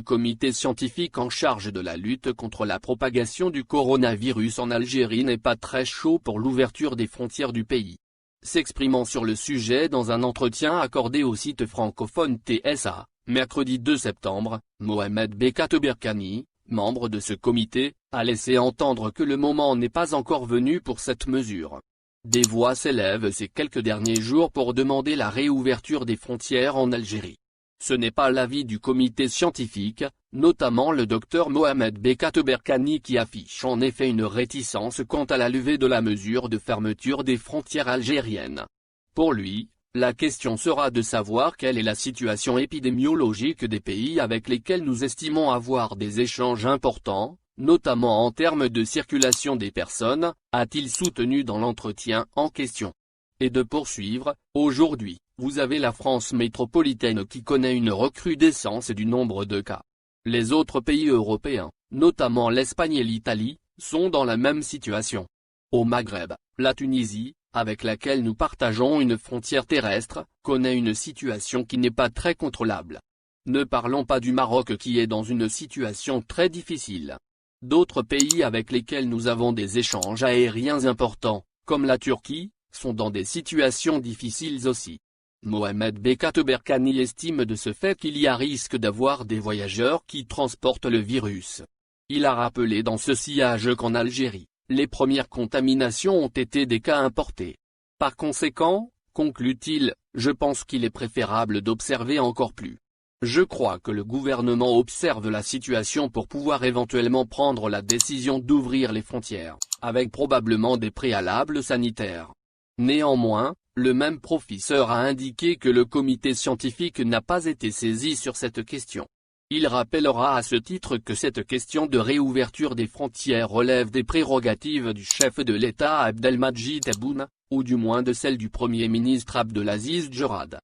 comité scientifique en charge de la lutte contre la propagation du coronavirus en Algérie n'est pas très chaud pour l'ouverture des frontières du pays. S'exprimant sur le sujet dans un entretien accordé au site francophone TSA, mercredi 2 septembre, Mohamed Bekatberkani, membre de ce comité, a laissé entendre que le moment n'est pas encore venu pour cette mesure. Des voix s'élèvent ces quelques derniers jours pour demander la réouverture des frontières en Algérie. Ce n'est pas l'avis du comité scientifique, notamment le docteur Mohamed Bekatberkani qui affiche en effet une réticence quant à la levée de la mesure de fermeture des frontières algériennes. Pour lui, la question sera de savoir quelle est la situation épidémiologique des pays avec lesquels nous estimons avoir des échanges importants, notamment en termes de circulation des personnes, a-t-il soutenu dans l'entretien en question. Et de poursuivre, aujourd'hui, vous avez la France métropolitaine qui connaît une recrudescence du nombre de cas. Les autres pays européens, notamment l'Espagne et l'Italie, sont dans la même situation. Au Maghreb, la Tunisie, avec laquelle nous partageons une frontière terrestre, connaît une situation qui n'est pas très contrôlable. Ne parlons pas du Maroc qui est dans une situation très difficile. D'autres pays avec lesquels nous avons des échanges aériens importants, comme la Turquie, sont dans des situations difficiles aussi. Mohamed Bekatberkani estime de ce fait qu'il y a risque d'avoir des voyageurs qui transportent le virus. Il a rappelé dans ce sillage qu'en Algérie, les premières contaminations ont été des cas importés. Par conséquent, conclut-il, je pense qu'il est préférable d'observer encore plus. Je crois que le gouvernement observe la situation pour pouvoir éventuellement prendre la décision d'ouvrir les frontières, avec probablement des préalables sanitaires. Néanmoins, le même professeur a indiqué que le comité scientifique n'a pas été saisi sur cette question. Il rappellera à ce titre que cette question de réouverture des frontières relève des prérogatives du chef de l'État Abdelmadjid Tebboune, ou du moins de celle du Premier ministre Abdelaziz Djerad.